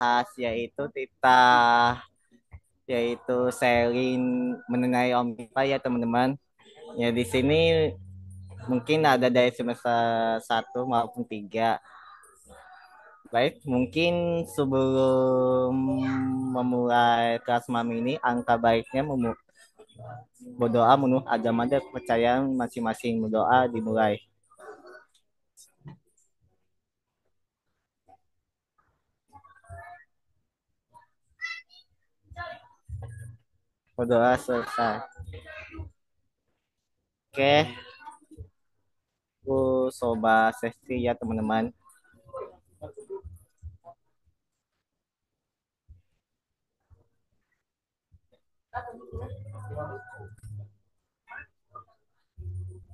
bahas yaitu sharing mengenai Omnipa ya teman-teman. Ya di sini mungkin ada dari semester 1 maupun 3. Baik, mungkin sebelum memulai kelas MAM ini, angka baiknya berdoa menurut agama dan kepercayaan masing-masing. Berdoa dimulai. Berdoa selesai. Oke, aku coba sesi ya teman-teman.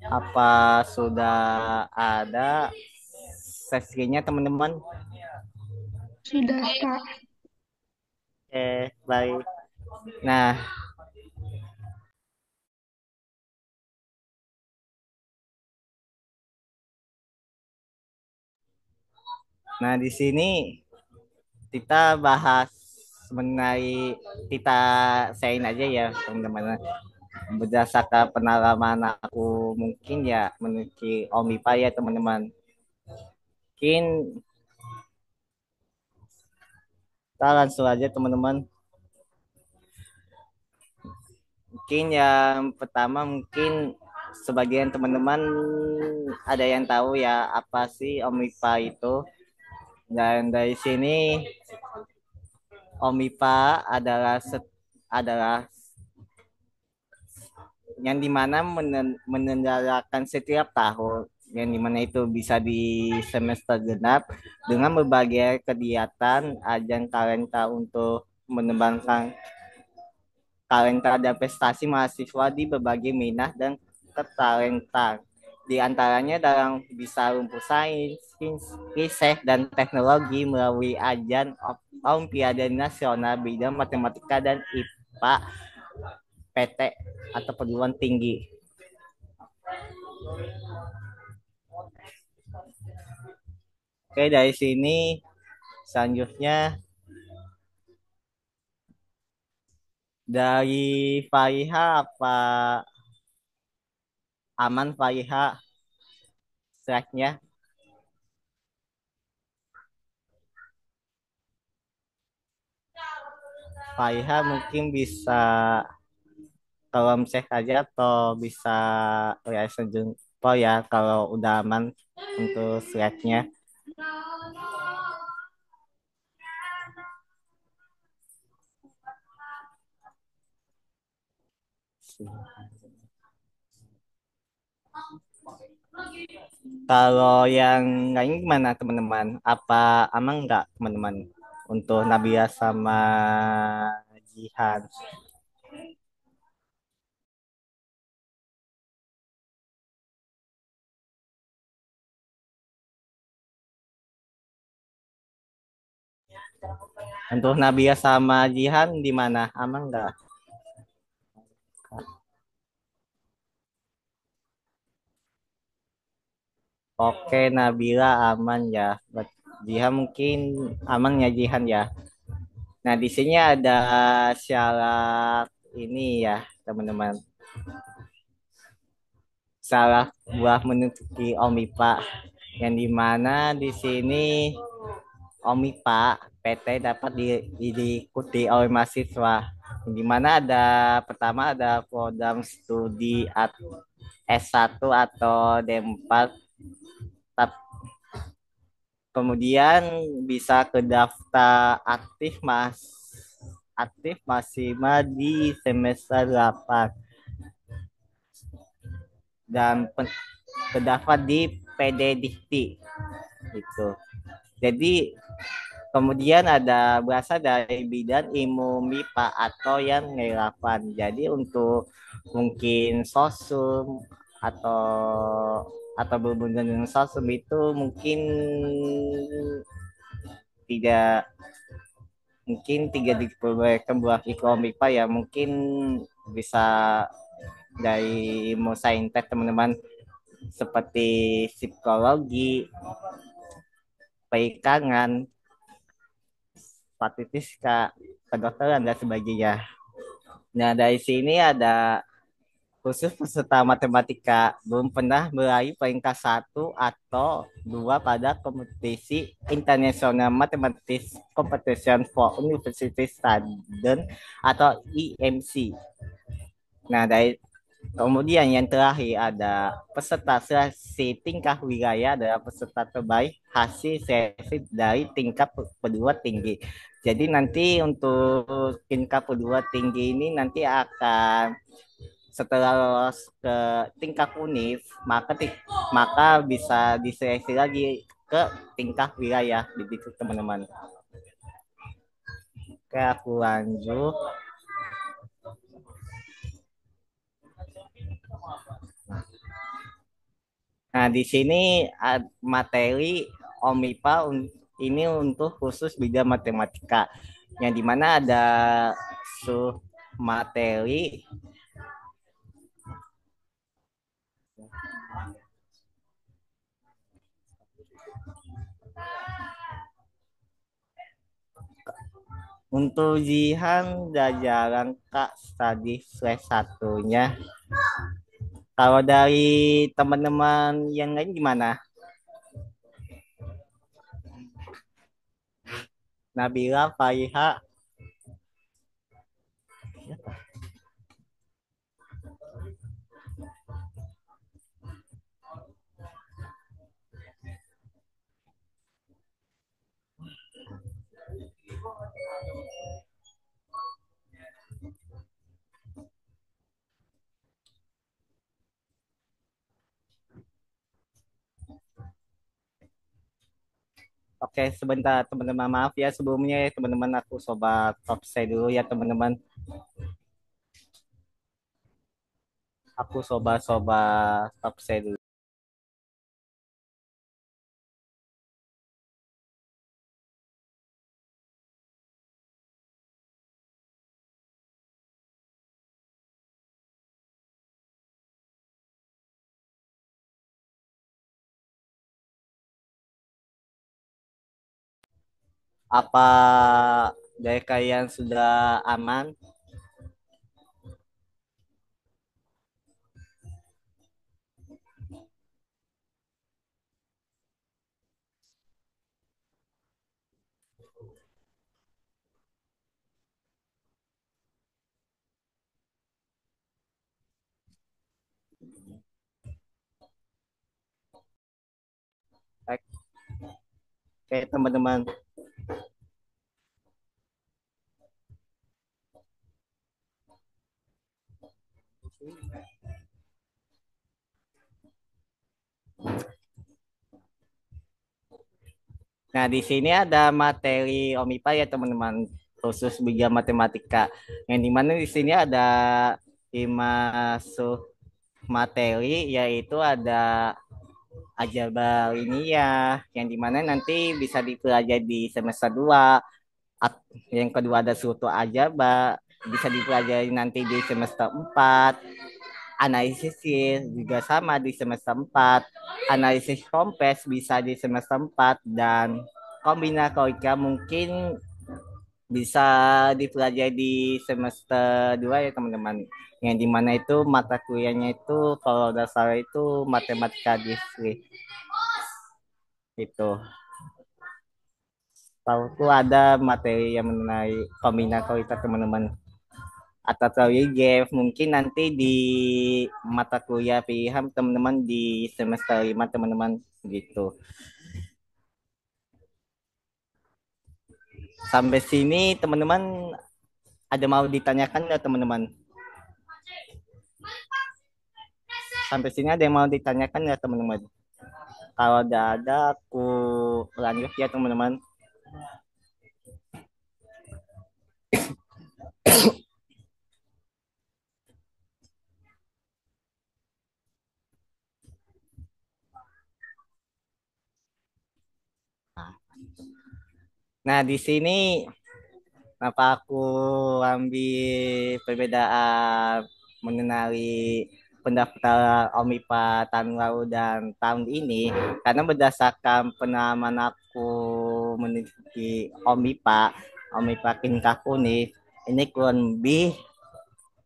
Apa sudah ada sesinya teman-teman? Sudah, Kak. Oke, baik. Nah, nah di sini kita bahas mengenai kita sharing aja ya teman-teman. Berdasarkan pengalaman aku mungkin ya memiliki Omipa ya teman-teman. Mungkin kita langsung aja teman-teman. Mungkin yang pertama mungkin sebagian teman-teman ada yang tahu ya apa sih Omipa itu. Dan dari sini Omipa adalah yang dimana menyelenggarakan setiap tahun yang dimana itu bisa di semester genap dengan berbagai kegiatan ajang talenta untuk mengembangkan talenta dan prestasi mahasiswa di berbagai minat dan ketalenta. Di antaranya dalam bisa rumput sains, riset, dan teknologi melalui ajang Olimpiade Nasional bidang matematika dan IPA PT atau perguruan tinggi. Oke, dari sini selanjutnya dari Faiha apa aman Faiha slide-nya? Faiha mungkin bisa tolong cek aja atau bisa reaction jumpa ya kalau udah aman untuk slide-nya. Kalau yang lain gimana teman-teman? Apa aman nggak teman-teman untuk Nabila sama Jihan? Untuk Nabila sama Jihan di mana? Aman nggak? Oke, Nabila aman ya. Jihan mungkin aman ya Jihan ya. Nah, di sini ada syarat ini ya, teman-teman. Salah buah menutupi Omipa yang dimana di sini Omipa PT dapat diikuti oleh mahasiswa. Di mana ada pertama ada program studi S1 atau D4. Kemudian bisa ke daftar aktif maksimal di semester 8 dan terdapat di PD Dikti itu. Jadi kemudian ada berasal dari bidang ilmu MIPA atau yang relevan. Jadi untuk mungkin sosum atau berhubungan dengan sosum itu tidak mungkin diperbolehkan buat iklan MIPA ya mungkin bisa dari ilmu saintek teman-teman seperti psikologi, perikangan, statistika, kedokteran dan sebagainya. Nah, dari sini ada khusus peserta matematika belum pernah meraih peringkat satu atau dua pada kompetisi International Mathematics Competition for University Students atau IMC. Nah, dari kemudian yang terakhir ada peserta seleksi tingkah wilayah adalah peserta terbaik hasil seleksi dari tingkat perguruan tinggi. Jadi nanti untuk tingkat perguruan tinggi ini nanti akan setelah lolos ke tingkat univ maka bisa diseleksi lagi ke tingkat wilayah begitu teman-teman. Oke, aku lanjut. Nah, di sini materi OMIPA ini untuk khusus bidang matematika, yang dimana ada sub materi untuk Jihan jajaran Kak tadi slash satunya. Kalau dari teman-teman yang lain gimana? Nabila, Faiha. Oke, sebentar teman-teman, maaf ya sebelumnya ya teman-teman, aku coba top saya dulu ya teman-teman. Aku coba top saya dulu. Apa dari kalian sudah aman? Oke, teman-teman. Nah, di sini ada materi OMIPA ya teman-teman, khusus bidang matematika. Yang dimana di sini ada 5 materi, yaitu ada aljabar ini ya, yang dimana nanti bisa dipelajari di semester 2. Yang kedua ada suatu aljabar, bisa dipelajari nanti di semester 4. Analisis juga sama di semester 4. Analisis kompleks bisa di semester 4 dan kombinatorika mungkin bisa dipelajari di semester 2 ya teman-teman. Yang dimana itu mata kuliahnya itu kalau dasar itu matematika distrik itu. Tahu tuh ada materi yang mengenai kombinatorika teman-teman. Atau relief mungkin nanti di mata kuliah pilihan teman-teman di semester 5 teman-teman gitu. Sampai sini teman-teman ada mau ditanyakan nggak teman-teman? Sampai sini ada yang mau ditanyakan nggak teman-teman? Kalau ada aku lanjut ya teman-teman. Nah, di sini kenapa aku ambil perbedaan mengenali pendaftaran OMIPA tahun lalu dan tahun ini karena berdasarkan pengalaman aku meneliti OMIPA, Omi Pakin Kakuni ini kurang lebih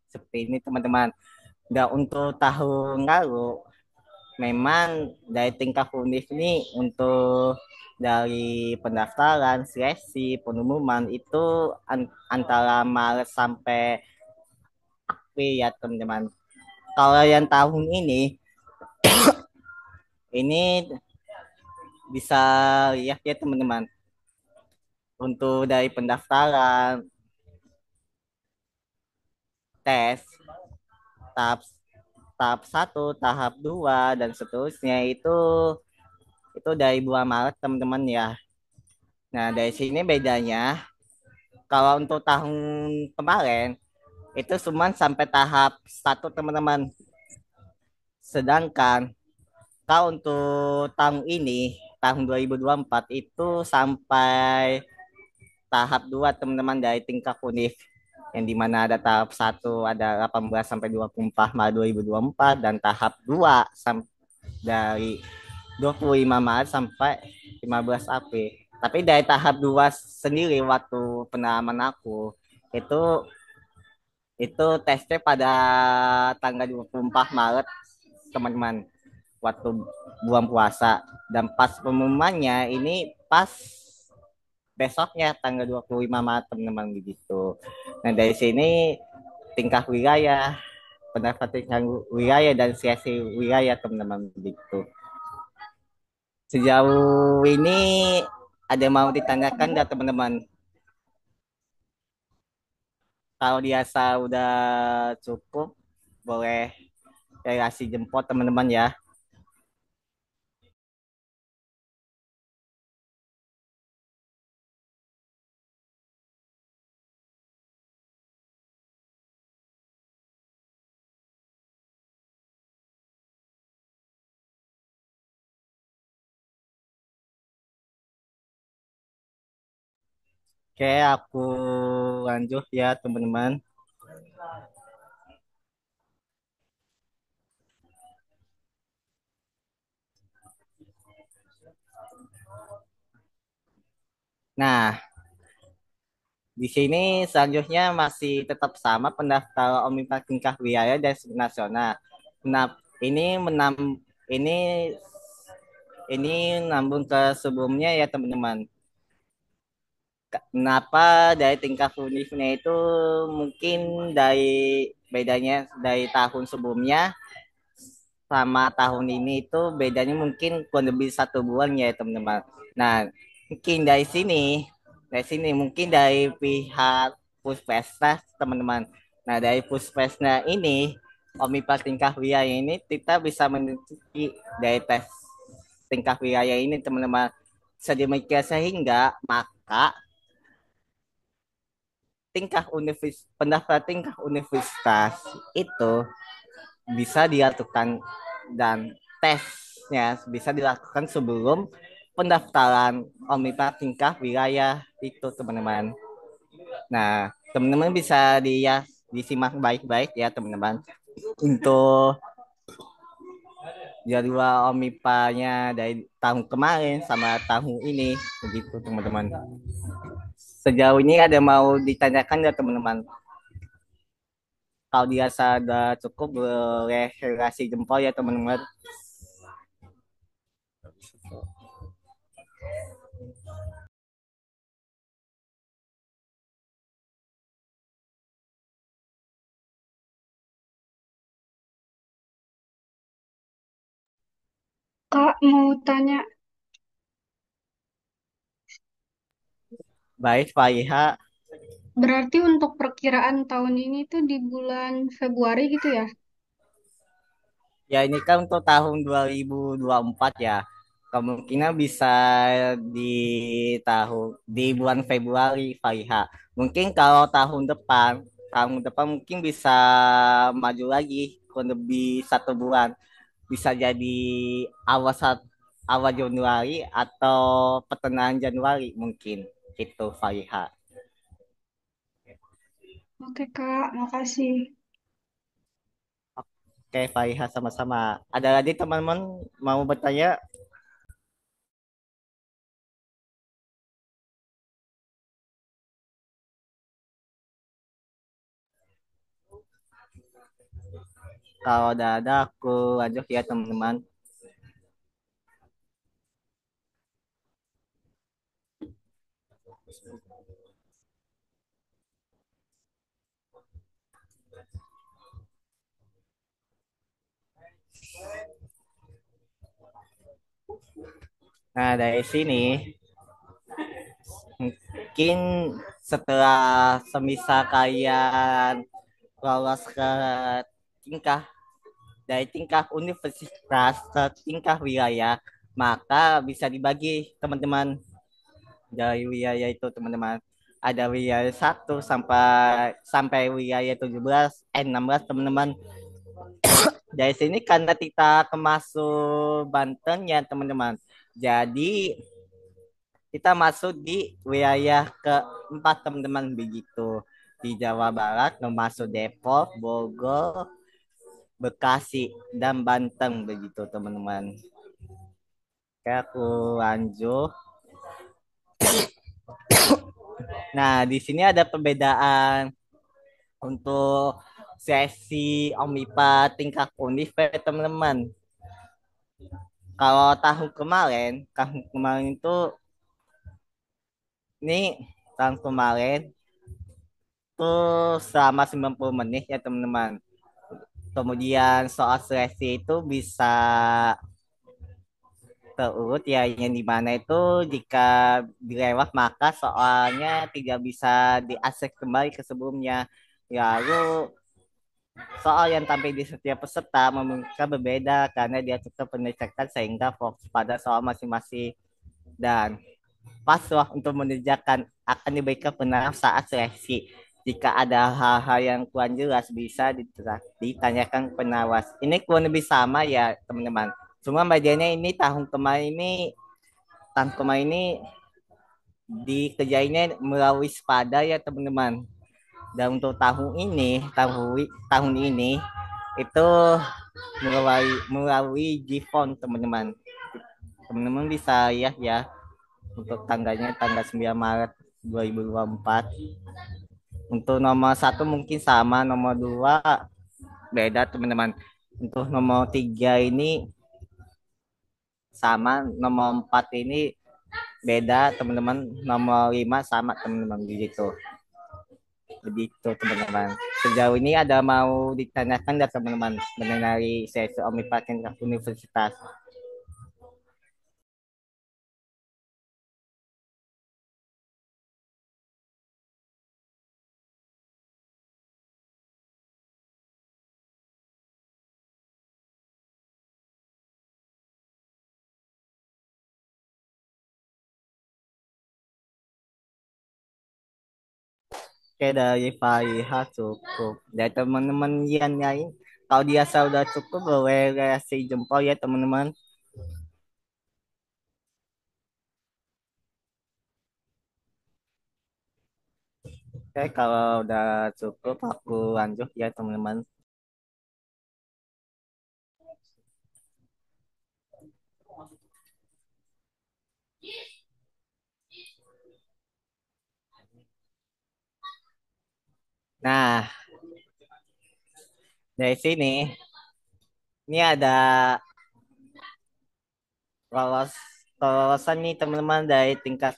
seperti ini teman-teman. Dan untuk tahun lalu memang dari tingkat univ ini untuk dari pendaftaran, seleksi, pengumuman itu antara Maret sampai April ya teman-teman. Kalau yang tahun ini bisa lihat ya teman-teman. Untuk dari pendaftaran, tes, tahap tahap satu, tahap 2 dan seterusnya itu dari bulan Maret teman-teman ya. Nah, dari sini bedanya kalau untuk tahun kemarin itu cuma sampai tahap satu teman-teman. Sedangkan kalau untuk tahun ini, tahun 2024 itu sampai tahap 2 teman-teman dari tingkat univ yang dimana ada tahap satu ada 18 sampai 24 Maret 2024 dan tahap 2 dari 25 Maret sampai 15 April. Tapi dari tahap 2 sendiri waktu pengalaman aku itu itu tesnya pada tanggal 24 Maret teman-teman waktu bulan puasa dan pas pengumumannya ini pas besoknya tanggal 25 Maret teman-teman begitu. Nah dari sini tingkah wilayah, pendapat tingkah wilayah dan seleksi wilayah teman-teman begitu. Sejauh ini ada mau ditanyakan nggak teman-teman? Kalau dirasa udah cukup, boleh saya kasih jempol teman-teman ya. Oke, aku lanjut ya teman-teman. Nah, di sini selanjutnya masih tetap sama pendaftar Omnibus Tingkah Wilayah dan Nasional. Nah, ini menam ini ini nambung ke sebelumnya ya teman-teman. Kenapa dari tingkat univnya itu mungkin dari bedanya dari tahun sebelumnya sama tahun ini itu bedanya mungkin kurang lebih 1 bulan ya teman-teman. Nah, mungkin dari sini mungkin dari pihak Puspesnas teman-teman. Nah, dari Puspesnas ini Omnibus tingkah wilayah ini kita bisa menentukan dari tes tingkah wilayah ini teman-teman sedemikian sehingga maka pendaftar tingkah universitas itu bisa dilakukan dan tesnya bisa dilakukan sebelum pendaftaran Omnibus tingkah wilayah itu teman-teman. Nah, teman-teman bisa disimak baik-baik ya teman-teman untuk jadwal Omnipanya dari tahun kemarin sama tahun ini begitu teman-teman. Sejauh ini ada mau ditanyakan nggak teman-teman? Kalau dirasa udah cukup boleh kasih jempol ya teman-teman. Kak, mau tanya, Baik Pak Iha, berarti untuk perkiraan tahun ini tuh di bulan Februari gitu ya? ya ini kan untuk tahun 2024 ya. Kemungkinan bisa di di bulan Februari Pak Iha. Mungkin kalau tahun depan mungkin bisa maju lagi kurang lebih 1 bulan. Bisa jadi awal awal Januari atau pertengahan Januari mungkin itu Fariha. Oke Kak, makasih. Oke Fariha sama-sama. Ada lagi teman-teman mau bertanya? Kalau udah ada aku lanjut ya teman-teman. Nah dari sini mungkin setelah semisal kalian lolos ke tingkah dari tingkah universitas ke tingkah wilayah, maka bisa dibagi teman-teman dari wilayah itu teman-teman. Ada wilayah 1 sampai sampai wilayah 16 teman-teman. Dari sini karena kita kemasuk Banten ya teman-teman. Jadi kita masuk di wilayah keempat teman-teman begitu. Di Jawa Barat termasuk Depok, Bogor, Bekasi, dan Banten begitu teman-teman. Oke, aku lanjut. Nah, di sini ada perbedaan untuk sesi Omipa tingkat univ ya, teman-teman. Kalau tahun kemarin itu nih tahun kemarin tuh selama 90 menit ya teman-teman. Kemudian soal seleksi itu bisa terurut ya yang dimana itu jika dilewat maka soalnya tidak bisa diakses kembali ke sebelumnya. Lalu soal yang tampil di setiap peserta memungkinkan berbeda karena dia tetap pendekatan sehingga fokus pada soal masing-masing dan password untuk mengerjakan akan diberikan penaraf saat seleksi. Jika ada hal-hal yang kurang jelas bisa ditanyakan pengawas. Ini kurang lebih sama ya teman-teman. Cuma bedanya ini tahun kemarin ini dikerjainnya melalui SPADA ya teman-teman. Dan untuk tahun ini itu melalui GPhone teman-teman. Teman-teman bisa lihat ya untuk tanggalnya tanggal 9 Maret 2024. Untuk nomor 1 mungkin sama, nomor 2 beda teman-teman. Untuk nomor 3 ini sama, nomor 4 ini beda teman-teman, nomor 5 sama teman-teman begitu. Begitu teman-teman. Sejauh ini ada mau ditanyakan ya teman-teman mengenai sesi Omipa tingkat universitas. Oke dari Faiha cukup. Dari teman-teman yang lain, kalau dia sudah cukup boleh kasih jempol ya teman-teman. Oke kalau udah cukup aku lanjut ya teman-teman. Nah dari sini ini ada lolos lolosan nih teman-teman dari tingkat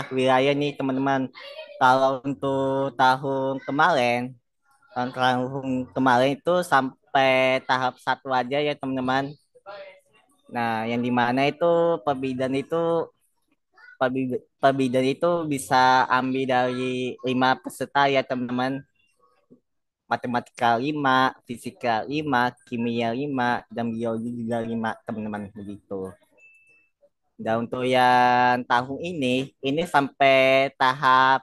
wilayah nih teman-teman. Kalau untuk tahun kemarin itu sampai tahap 1 aja ya teman-teman. Nah, yang dimana itu perbidan itu perbidan itu bisa ambil dari 5 peserta ya teman-teman. Matematika 5, fisika 5, kimia 5, dan biologi juga 5 teman-teman begitu. Dan untuk yang tahun ini sampai tahap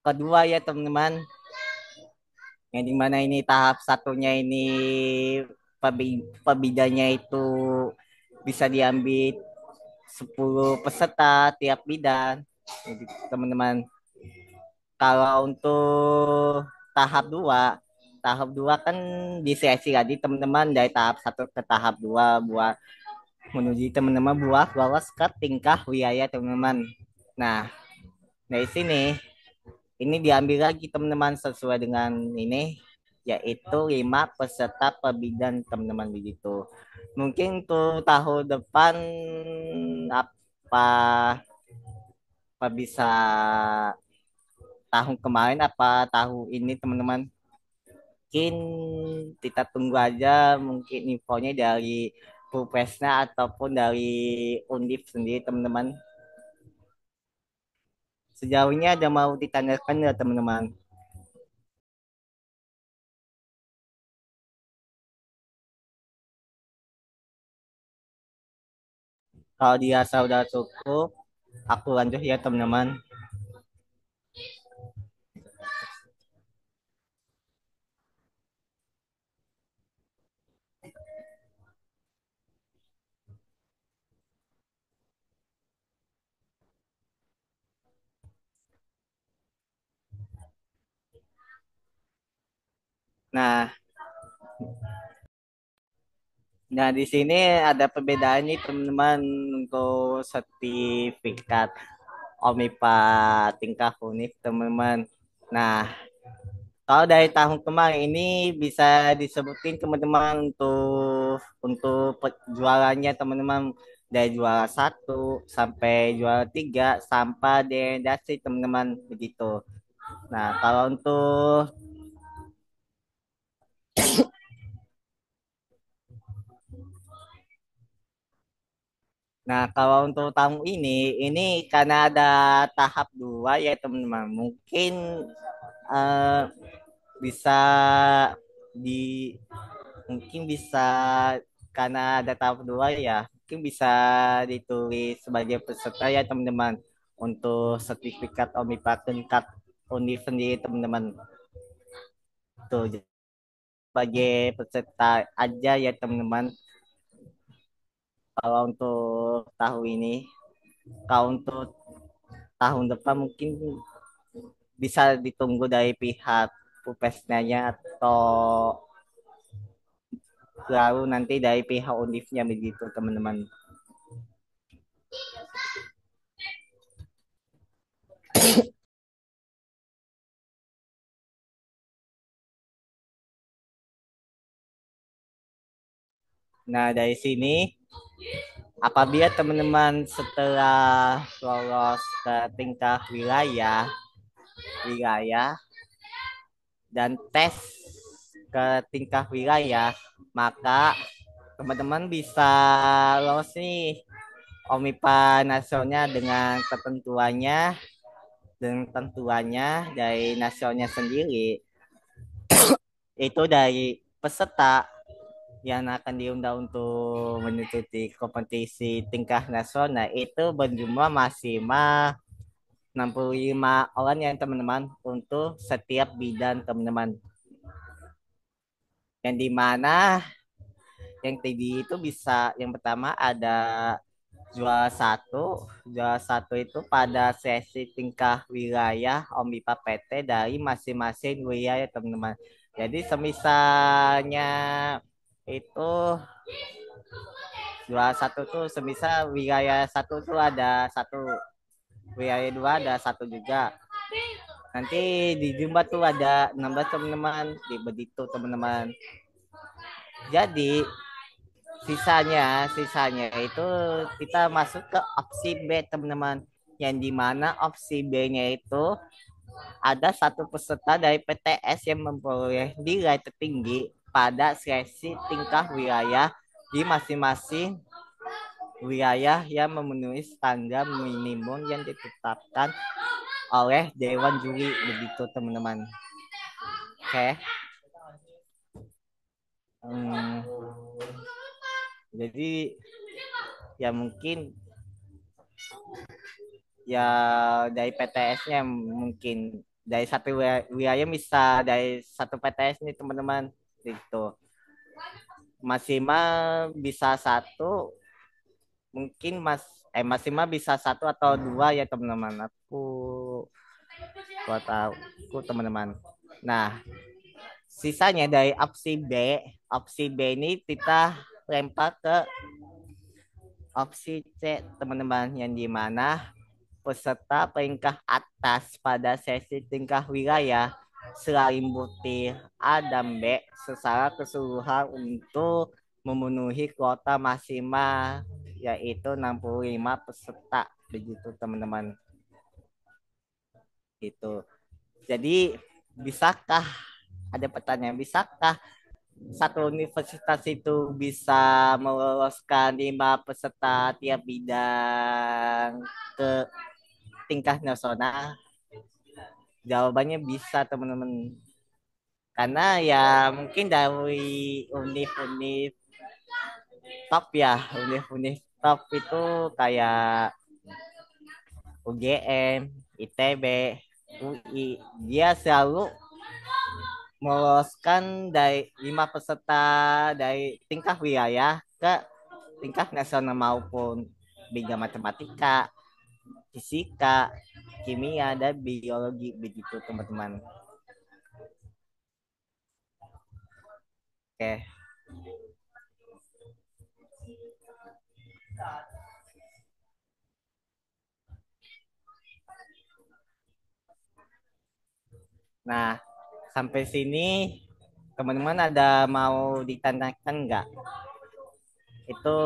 kedua ya teman-teman. Yang dimana ini tahap satunya ini pembidanya itu bisa diambil 10 peserta tiap bidang. Jadi teman-teman, kalau untuk tahap dua kan diseleksi lagi teman-teman dari tahap 1 ke tahap 2 buat menuju teman-teman buat lolos ke tingkah wilayah teman-teman. Nah, dari sini ini diambil lagi teman-teman sesuai dengan ini yaitu 5 peserta pembidaan teman-teman begitu. Mungkin untuk tahun depan apa apa bisa tahun kemarin apa tahun ini teman-teman? Mungkin kita tunggu aja mungkin infonya dari Pupesnya ataupun dari Undip sendiri teman-teman. Sejauhnya ada mau ditanyakan ya teman-teman. Kalau dirasa udah cukup, aku lanjut ya teman-teman. Nah, nah di sini ada perbedaan nih teman-teman untuk sertifikat Omipa tingkah unik teman-teman. Nah, kalau dari tahun kemarin ini bisa disebutin teman-teman untuk jualannya teman-teman dari juara 1 sampai juara 3 sampai degradasi teman-teman begitu. Nah, kalau untuk tahun ini karena ada tahap 2 ya teman-teman. Mungkin eh, bisa di mungkin bisa karena ada tahap 2 ya mungkin bisa ditulis sebagai peserta ya teman-teman untuk sertifikat OMIPA tingkat univ sendiri teman-teman tuh sebagai peserta aja ya teman-teman kalau untuk tahun ini kalau untuk tahun depan mungkin bisa ditunggu dari pihak pupesnya atau lalu nanti dari pihak univnya begitu teman-teman. Nah dari sini apabila teman-teman setelah lolos ke tingkat wilayah dan tes ke tingkat wilayah, maka teman-teman bisa lolos nih Omipa nasionalnya dengan tentuannya dari nasionalnya sendiri itu dari peserta yang akan diundang untuk mengikuti kompetisi tingkat nasional itu berjumlah maksimal 65 orang yang teman-teman untuk setiap bidang teman-teman. Yang dimana yang tadi itu bisa yang pertama ada juara satu itu pada sesi tingkah wilayah Omipa PT dari masing-masing wilayah teman-teman. Jadi semisalnya itu juara satu tuh semisal wilayah satu tuh ada satu, wilayah 2 ada satu juga. Nanti di Jumba tuh ada 16 teman-teman, di begitu teman-teman. Jadi sisanya itu kita masuk ke opsi B teman-teman. Yang dimana opsi B-nya itu ada satu peserta dari PTS yang memperoleh nilai tertinggi pada seleksi tingkah wilayah di masing-masing wilayah yang memenuhi standar minimum yang ditetapkan oleh Dewan Juri begitu teman-teman. Oke. Hmm, jadi ya mungkin ya dari PTS-nya mungkin dari satu wilayah bisa dari satu PTS nih teman-teman gitu. Maksimal bisa satu mungkin maksimal bisa satu atau dua ya teman-teman. Aku tahu aku teman-teman. Nah, sisanya dari opsi B ini kita lempar ke opsi C teman-teman yang dimana peserta peringkat atas pada sesi tingkah wilayah selain butir A dan B secara keseluruhan untuk memenuhi kuota maksimal yaitu 65 peserta begitu teman-teman gitu. Jadi bisakah ada pertanyaan bisakah satu universitas itu bisa meloloskan 5 peserta tiap bidang ke tingkat nasional? Jawabannya bisa teman-teman. Karena ya mungkin dari univ-univ top ya, univ-univ top itu kayak UGM, ITB, UI, dia selalu meloloskan dari 5 peserta dari tingkat wilayah ke tingkat nasional maupun bidang matematika, fisika, kimia, dan biologi begitu teman-teman. Oke, nah sampai sini teman-teman ada mau ditanyakan nggak? Itu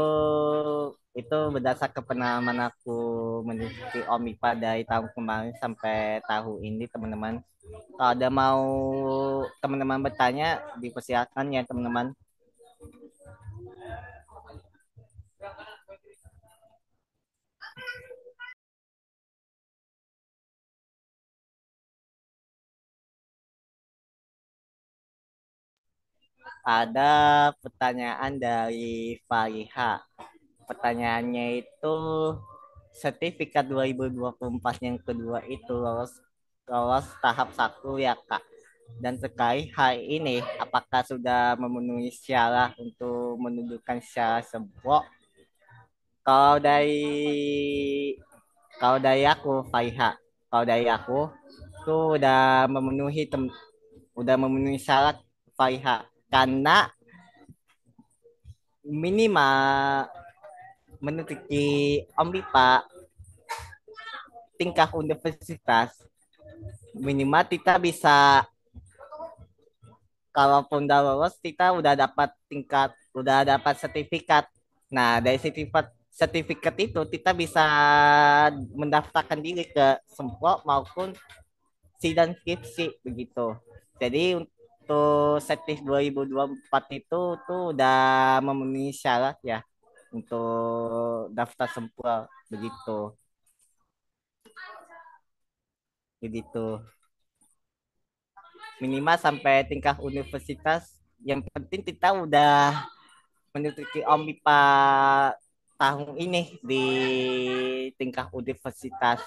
itu berdasarkan pengalaman aku meneliti Omipa dari tahun kemarin sampai tahun ini teman-teman. Kalau ada mau teman-teman bertanya, dipersilakan ya teman-teman. Ada pertanyaan dari Fariha. Pertanyaannya itu sertifikat 2024 yang kedua itu lolos lolos tahap 1 ya Kak. Dan terkait hal ini, apakah sudah memenuhi syarat untuk menunjukkan secara sempurna? Kalau dari kalau dari aku, Faiha, kalau dari aku tuh udah memenuhi syarat Faiha karena minimal menutupi Ombipa tingkat universitas minimal kita bisa kalaupun udah lolos kita udah dapat sertifikat. Nah, dari sertifikat itu kita bisa mendaftarkan diri ke Semprot maupun sidang skripsi begitu. Jadi untuk sertif 2024 itu tuh udah memenuhi syarat ya untuk daftar Semprot begitu. Begitu. Minimal sampai tingkat universitas. Yang penting kita udah menutupi OMIPA tahun ini di tingkat universitas.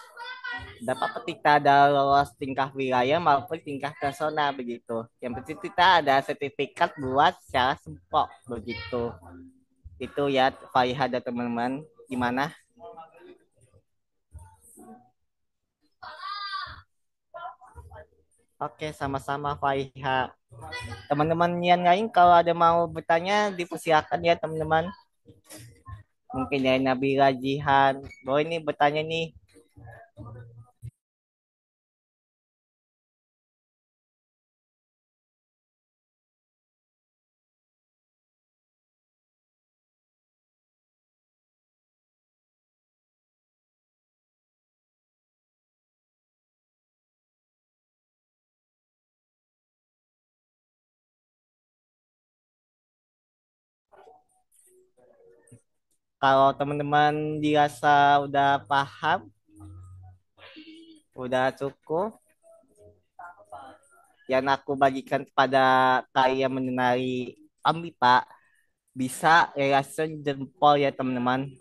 Dapat kita ada lolos tingkat wilayah maupun tingkat nasional begitu. Yang penting kita ada sertifikat buat secara sempok begitu. Itu ya Faiha dan teman-teman. Gimana? Oke, sama-sama Faiha. Teman-teman yang lain kalau ada mau bertanya dipersilakan ya teman-teman. Mungkin dari Nabila Jihan. Boleh nih bertanya nih. Kalau teman-teman dirasa udah paham, udah cukup, yang aku bagikan kepada kalian mengenai Pak, bisa yayasan jempol ya teman-teman.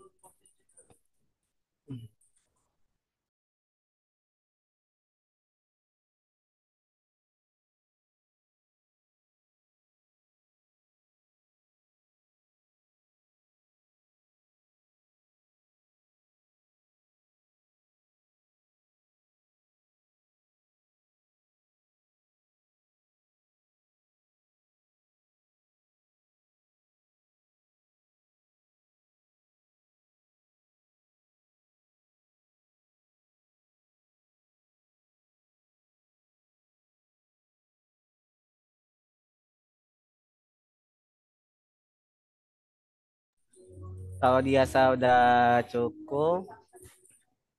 Kalau dia udah cukup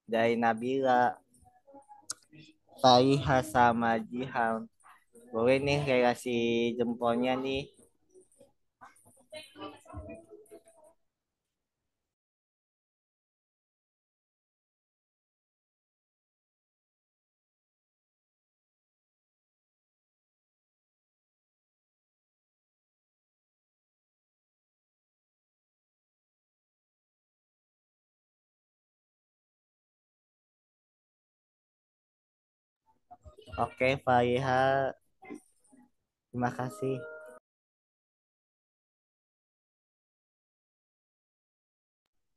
dari Nabila, Faiha sama Jihan. Boleh nih kayak kasih jempolnya nih. Oke, Faiha, terima kasih.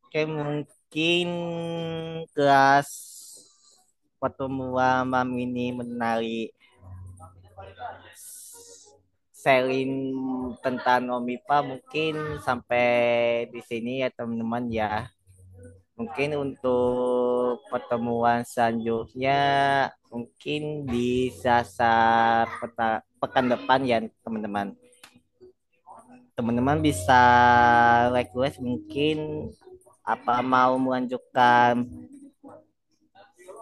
Oke, mungkin kelas pertemuan malam ini menarik sharing tentang Omipa mungkin sampai di sini ya teman-teman ya. Mungkin untuk pertemuan selanjutnya mungkin di pekan depan ya teman-teman. Teman-teman bisa request mungkin apa mau melanjutkan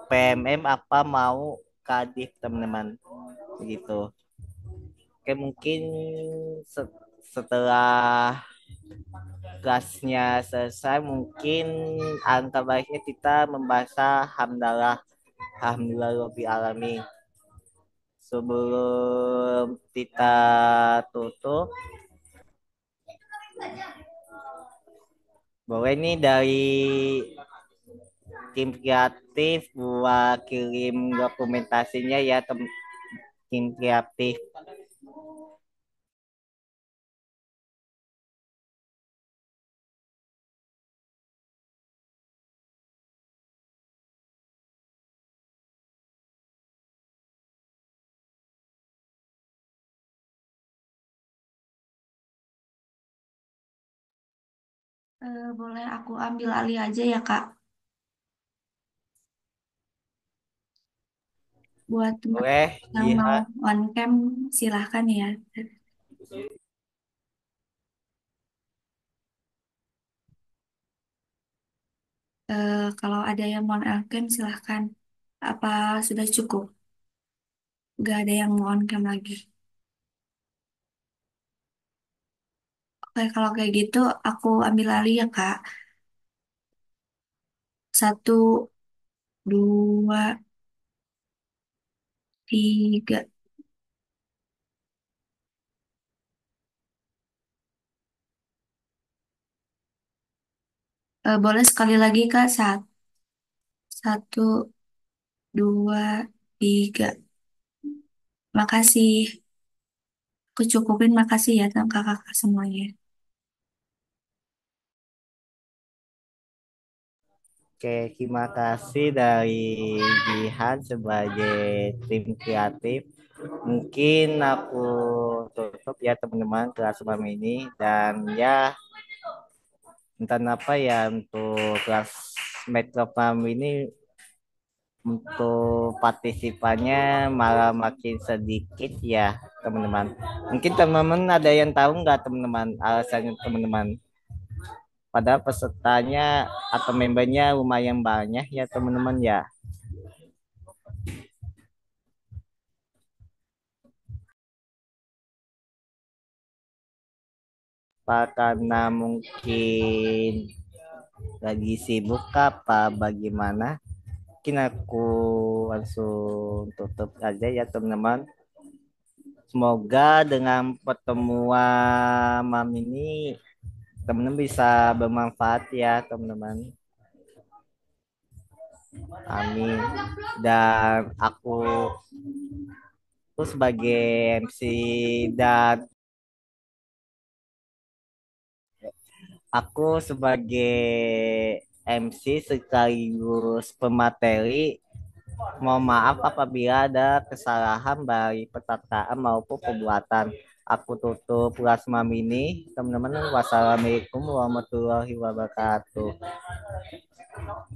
PMM apa mau Kadif teman-teman begitu. Oke mungkin setelah kelasnya selesai mungkin angka baiknya kita membahas hamdalah alhamdulillah lebih alami sebelum kita tutup boleh nih dari tim kreatif buat kirim dokumentasinya ya tim kreatif. Boleh aku ambil alih aja ya, Kak. Buat teman Boleh yang mau jihad. on cam, silahkan ya. Kalau ada yang mau on cam, silahkan. Apa sudah cukup? Gak ada yang mau on cam lagi. Oke, kalau kayak gitu, aku ambil alih ya, Kak. Satu, dua, tiga. Boleh sekali lagi, Kak. Satu, dua, tiga. Makasih. Aku cukupin makasih ya, kakak-kakak semuanya. Oke, terima kasih dari Jihan sebagai tim kreatif. Mungkin aku tutup ya teman-teman kelas malam ini dan ya entah apa ya untuk kelas makeup malam ini untuk partisipannya malah makin sedikit ya teman-teman. Mungkin teman-teman ada yang tahu nggak teman-teman alasannya teman-teman? Padahal pesertanya atau membernya lumayan banyak ya teman-teman ya. Apa karena mungkin lagi sibuk apa bagaimana? Mungkin aku langsung tutup aja ya teman-teman. Semoga dengan pertemuan malam ini teman-teman bisa bermanfaat ya teman-teman. Amin. Dan aku sebagai MC dan aku sebagai MC sekaligus pemateri mohon maaf apabila ada kesalahan baik perkataan maupun perbuatan. Aku tutup kelas malam ini. Teman-teman, wassalamualaikum warahmatullahi wabarakatuh.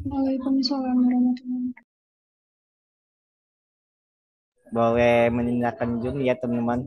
Waalaikumsalam warahmatullahi wabarakatuh. Boleh meninggalkan Zoom ya teman-teman.